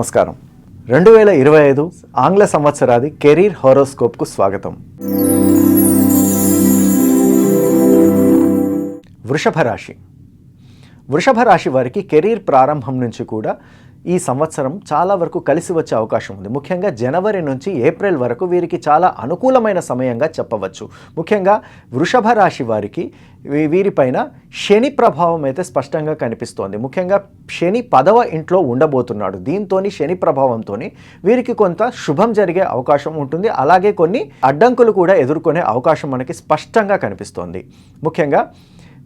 నమస్కారం. 2025 ఆంగ్ల సంవత్సరాది కెరీర్ హారోస్కోప్కు స్వాగతం. వృషభ రాశి వారికి కెరీర్ ప్రారంభం నుంచి కూడా ఈ సంవత్సరం చాలా వరకు కలిసి వచ్చే అవకాశం ఉంది. ముఖ్యంగా జనవరి నుంచి ఏప్రిల్ వరకు వీరికి చాలా అనుకూలమైన సమయంగా చెప్పవచ్చు. ముఖ్యంగా వృషభ రాశి వారికి వీరిపైన శని ప్రభావం అయితే స్పష్టంగా కనిపిస్తోంది. ముఖ్యంగా శని 10వ ఇంట్లో ఉండబోతున్నాడు. దీంతో శని ప్రభావంతో వీరికి కొంత శుభం జరిగే అవకాశం ఉంటుంది. అలాగే కొన్ని అడ్డంకులు కూడా ఎదుర్కొనే అవకాశం మనకి స్పష్టంగా కనిపిస్తోంది. ముఖ్యంగా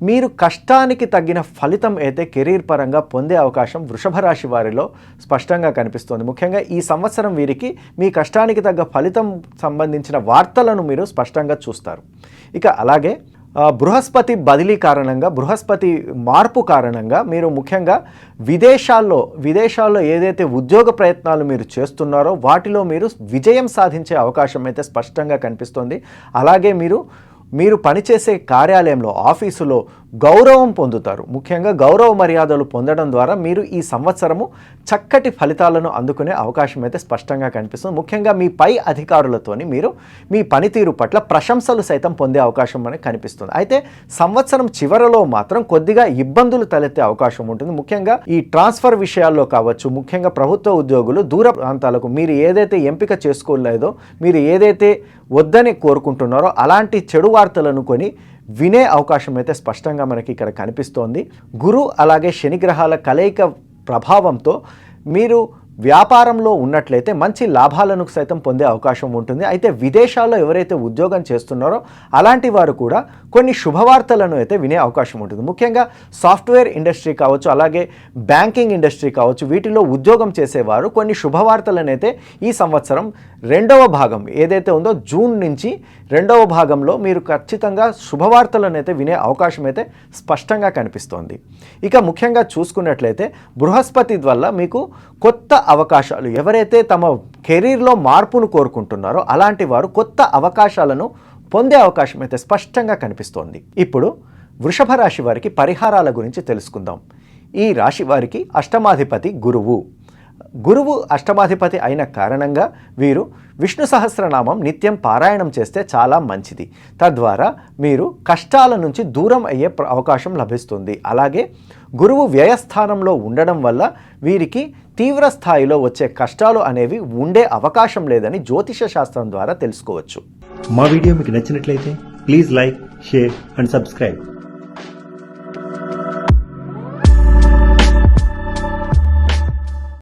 మీరు కష్టానికి తగిన ఫలితం అయితే కెరీర్ పరంగా పొందే అవకాశం వృషభ రాశి వారిలో స్పష్టంగా కనిపిస్తోంది. ముఖ్యంగా ఈ సంవత్సరం వీరికి మీ కష్టానికి తగ్గ ఫలితం సంబంధించిన వార్తలను మీరు స్పష్టంగా చూస్తారు. ఇక అలాగే బృహస్పతి బదిలీ కారణంగా, బృహస్పతి మార్పు కారణంగా మీరు ముఖ్యంగా విదేశాల్లో ఏదైతే ఉద్యోగ ప్రయత్నాలు మీరు చేస్తున్నారో వాటిలో మీరు విజయం సాధించే అవకాశం అయితే స్పష్టంగా కనిపిస్తోంది. అలాగే మీరు పనిచేసే కార్యాలయంలో, ఆఫీసులో గౌరవం పొందుతారు. ముఖ్యంగా గౌరవ మర్యాదలు పొందడం ద్వారా మీరు ఈ సంవత్సరము చక్కటి ఫలితాలను అందుకునే అవకాశం అయితే స్పష్టంగా కనిపిస్తుంది. ముఖ్యంగా మీ పై అధికారులతోని మీరు మీ పనితీరు పట్ల ప్రశంసలు సైతం పొందే అవకాశం మనకు కనిపిస్తుంది. అయితే సంవత్సరం చివరలో మాత్రం కొద్దిగా ఇబ్బందులు తలెత్తే అవకాశం ఉంటుంది. ముఖ్యంగా ఈ ట్రాన్స్ఫర్ విషయాల్లో కావచ్చు, ముఖ్యంగా ప్రభుత్వ ఉద్యోగులు దూర ప్రాంతాలకు మీరు ఏదైతే ఎంపిక చేసుకోలేదో, మీరు ఏదైతే వద్దని కోరుకుంటున్నారో అలాంటి చెడు వార్తలను కొని వినే అవకాశం అయితే స్పష్టంగా మనకి ఇక్కడ కనిపిస్తోంది. గురు అలాగే శని గ్రహాల కలయిక ప్రభావంతో మీరు వ్యాపారంలో ఉన్నట్లయితే మంచి లాభాలను సైతం పొందే అవకాశం ఉంటుంది. అయితే విదేశాల్లో ఎవరైతే ఉద్యోగం చేస్తున్నారో అలాంటి వారు కూడా కొన్ని శుభవార్తలను అయితే వినే అవకాశం ఉంటుంది. ముఖ్యంగా సాఫ్ట్వేర్ ఇండస్ట్రీ కావచ్చు, అలాగే బ్యాంకింగ్ ఇండస్ట్రీ కావచ్చు, వీటిలో ఉద్యోగం చేసేవారు కొన్ని శుభవార్తలను అయితే ఈ సంవత్సరం 2వ భాగం ఏదైతే ఉందో జూన్ నుంచి 2వ భాగంలో మీరు ఖచ్చితంగా శుభవార్తలను అయితే వినే అవకాశం అయితే స్పష్టంగా కనిపిస్తోంది. ఇక ముఖ్యంగా చూసుకున్నట్లయితే బృహస్పతి వల్ల మీకు కొత్త అవకాశాలు, ఎవరైతే తమ కెరీర్లో మార్పును కోరుకుంటున్నారో అలాంటి వారు కొత్త అవకాశాలను పొందే అవకాశం అయితే స్పష్టంగా కనిపిస్తోంది. ఇప్పుడు వృషభ రాశి వారికి పరిహారాల గురించి తెలుసుకుందాం. ఈ రాశి వారికి అష్టమాధిపతి గురువు అష్టమాధిపతి అయిన కారణంగా వీరు విష్ణు సహస్రనామం నిత్యం పారాయణం చేస్తే చాలా మంచిది. తద్వారా మీరు కష్టాల నుంచి దూరం అయ్యే అవకాశం లభిస్తుంది. అలాగే గురువు వ్యయస్థానంలో ఉండడం వల్ల వీరికి తీవ్ర స్థాయిలో వచ్చే కష్టాలు అనేవి ఉండే అవకాశం లేదని జ్యోతిష శాస్త్రం ద్వారా తెలుసుకోవచ్చు. మా వీడియో మీకు నచ్చినట్లయితే please like, share and subscribe.